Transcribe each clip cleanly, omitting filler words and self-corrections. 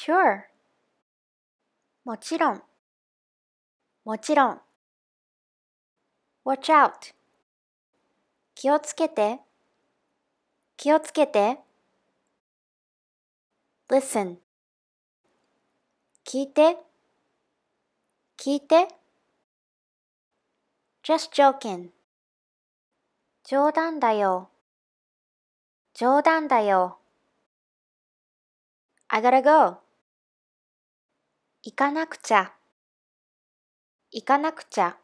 Sure. もちろん。もちろん。Watch out. 気をつけて。気をつけて。Listen. 聞いて。聞いて。Just joking. 冗談だよ。冗談だよ。I gotta go. 行かなくちゃ。行かなくちゃ。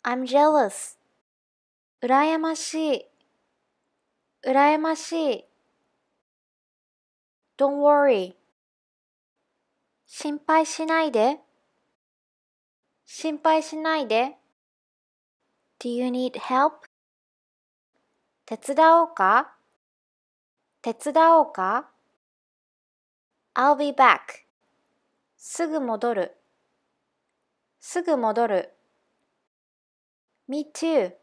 I'm jealous. うらやましい。うらやましい。Don't worry. 心配しないで。心配しないで。Do you need help? 手伝おうか手伝おうか ?I'll be back. すぐ戻る。すぐ戻る。Me too.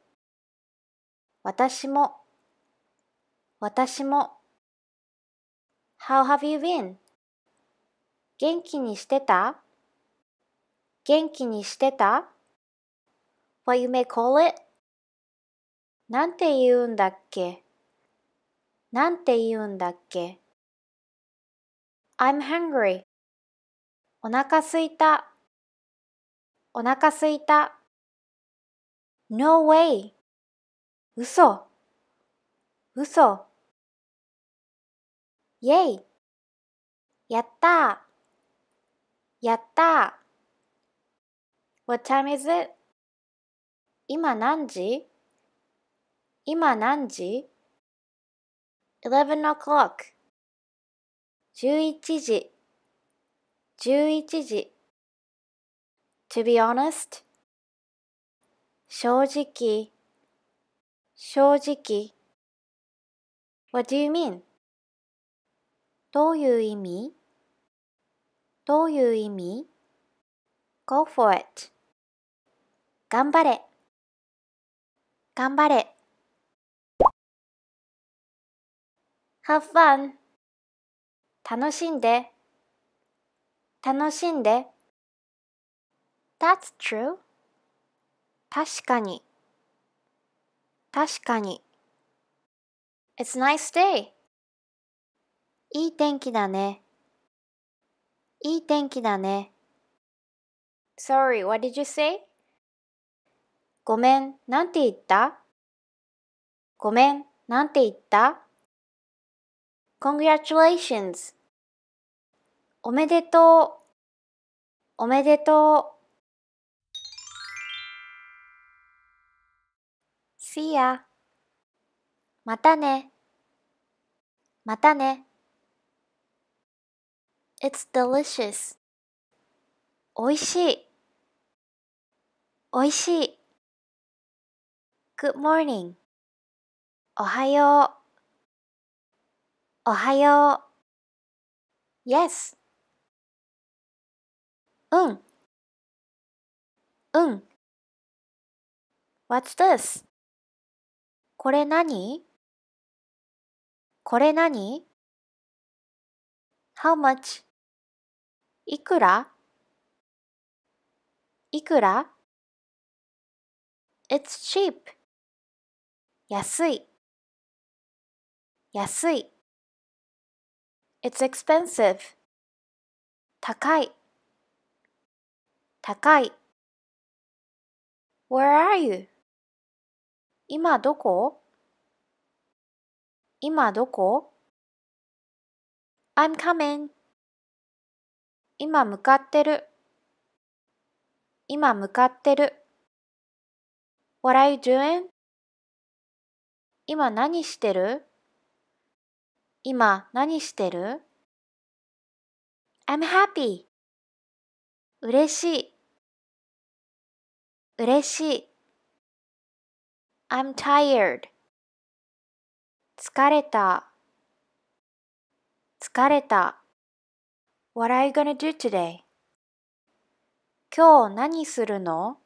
私も。私も。How have you been? 元気にしてた元気にしてた ?What you may call it? なんて言うんだっけなんて言うんだっけ ?I'm hungry. お腹すいた。お腹すいた。No way. 嘘。嘘。イェイ。やったー。やったー。What time is it? 今何時今何時 ?11 o'clock. 11時。11時。To be honest. 正直。正直。What do you mean? どういう意味どういう意味 ?Go for it. 頑張れ。頑張れ。Have fun. 楽しんで。楽しんで。That's true. 確かに。確かに。It's nice day. いい天気だね。いい天気だね。Sorry, what did you say? ごめん、なんて言ったごめん、なんて言った ?Congratulations! おめでとう。おめでとう。See ya! またね。またね。It's delicious. おいしい。おいしい。Good morning. おはよう。おはよう。Yes. うん。うん。What's this? これ何これ何 ?How much? いくらいくら ?It's cheap. 安い。安い。It's expensive. 高い。高い。Where are you? 今どこ今どこ ?I'm coming. 今向かってる。今向かってる。What are you doing? 今何してる今何してる ?I'm happy. 嬉しい。嬉しい。I'm tired. 疲れた。疲れた。What are you gonna do today? 今日何するの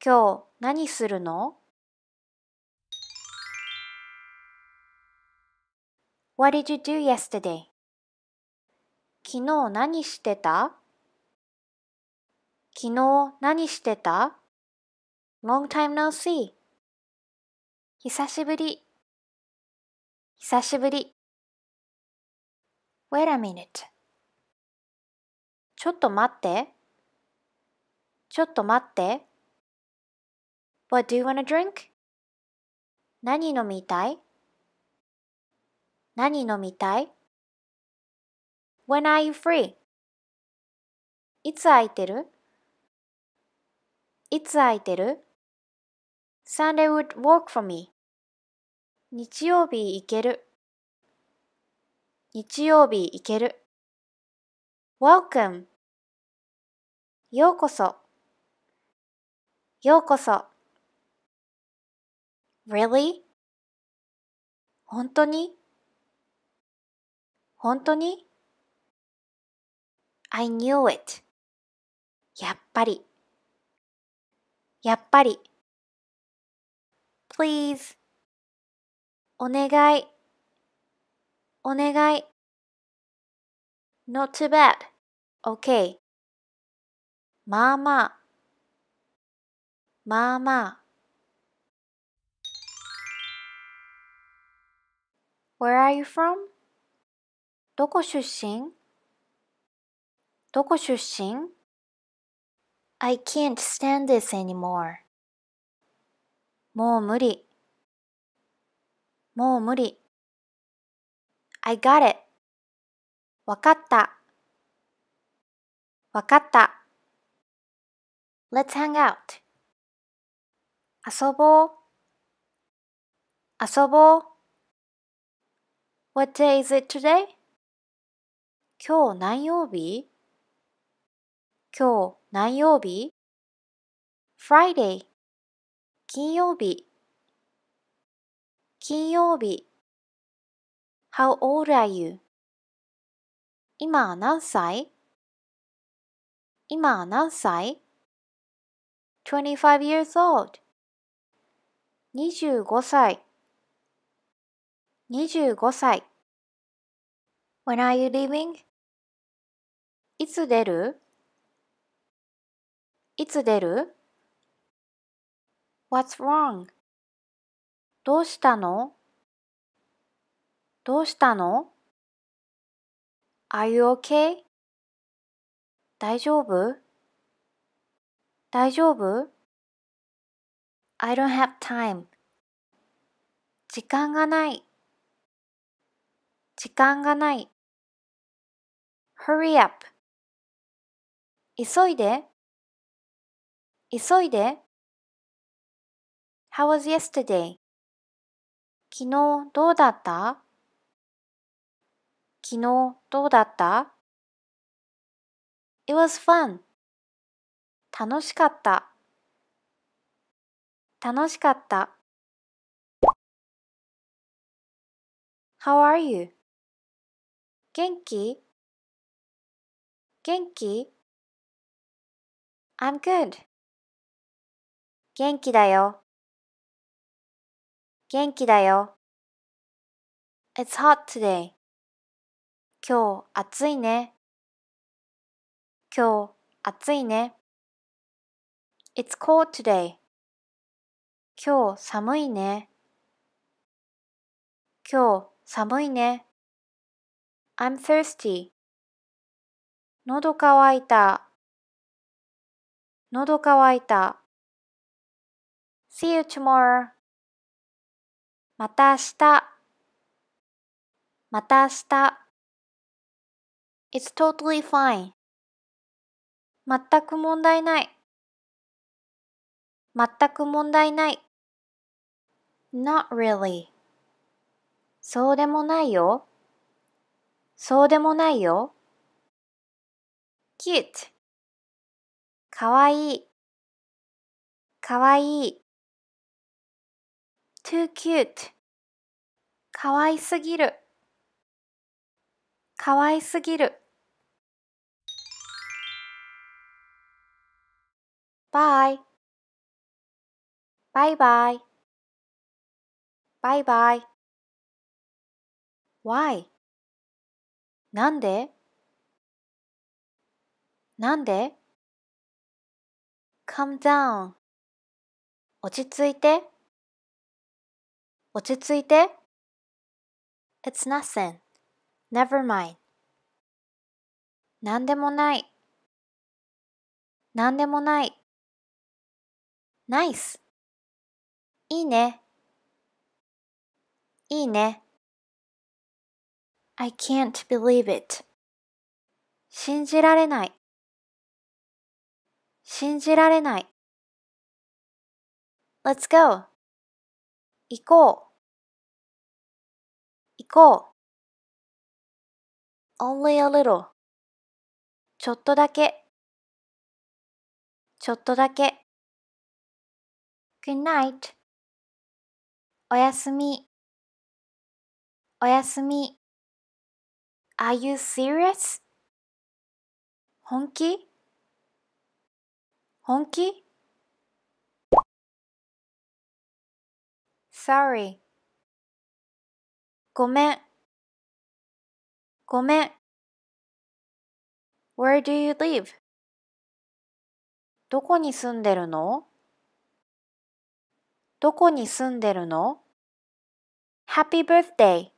今日何するの What did you do yesterday? 昨日何してた？昨日何してた？ Long time no see. 久しぶり。久しぶり。Wait a minute. ちょっと待って。ちょっと待って。What do you wanna drink? 何飲みたい？何飲みたい？ When are you free? いつ空いてる？いつ空いてる？ Sunday would work for me. 日曜日行ける。日曜日行ける。Welcome. ようこそ。ようこそ。Really? 本当に？本当に？ I knew it. やっぱり。やっぱり。Please. お願い。お願い。Not too bad. Okay. まあまあ。まあまあ。Where are you from? どこ出身？どこ出身？ I can't stand this anymore. もう無理。もう無理。I got it. わかった。わかった。Let's hang out. 遊ぼう。遊ぼう。What day is it today? 今日何曜日？今日何曜日？ Friday. 金曜日。金曜日。How old are you? 今何歳？今何歳？ ?25 years old. 25歳。25歳。When are you leaving? いつ出る？いつ出る？ What's wrong? どうしたの？どうしたの？ Are you okay? 大丈夫？大丈夫？ I don't have time. 時間がない。時間がない。Hurry up. 急いで。急いで。How was yesterday? 昨日どうだった？昨日どうだった？ It was fun. 楽しかった。楽しかった。How are you? 元気？元気？ I'm good. 元気だよ。元気だよ。It's hot today. 今日暑いね。今日暑いね。It's cold today. 今日寒いね。今日寒いね。I'm thirsty. 喉乾いた。喉乾いた。See you tomorrow. また明日。また明日。It's totally fine. 全く問題ない。全く問題ない。Not really. そうでもないよ。そうでもないよ。Cute. かわいい。かわいい。Too cute. かわいすぎる。かわいすぎる。Bye. バイバイ。バイバイ。Why? なんで？なんで？ Calm down. 落ち着いて。落ち着いて。It's nothing. Never mind. なんでもない。なんでもない。Nice. いいね。いいね。I can't believe it. 信じられない。信じられない。Let's go. 行こう。行こう。Only a little. ちょっとだけ。ちょっとだけ。Good night. おやすみ。おやすみ。Are you serious? 本気？本気？ Sorry. ごめん。ごめん。Where do you live? どこに住んでるの？どこに住んでるの？ Happy birthday.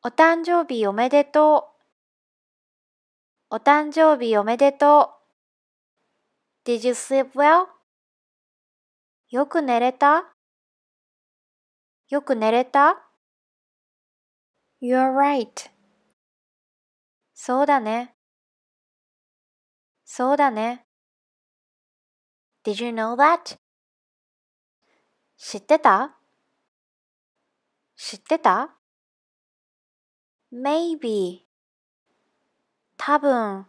お誕生日おめでとう。お誕生日おめでとう。Did you sleep well? よく寝れた？よく寝れた？ You're right. そうだね。そうだね。Did you know that? 知ってた？知ってた？ Maybe. 多分。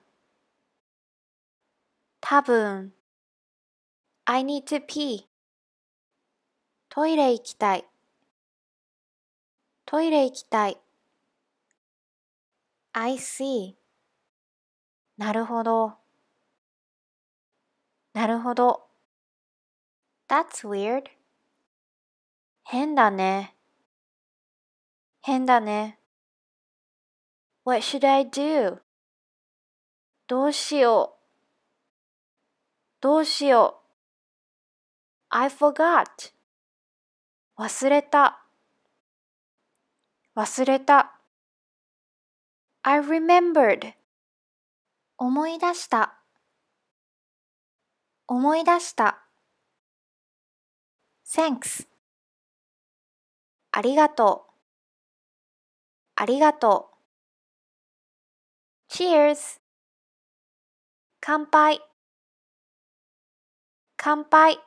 多分。I need to pee. トイレ行きたい。トイレ行きたい。I see. なるほど。なるほど。That's weird. 変だね。変だね。What should I do? どうしよう。どうしよう。I forgot. 忘れた。忘れた。I remembered. 思い出した。思い出した。Thanks. ありがとう。ありがとう。Cheers. 乾杯。乾杯。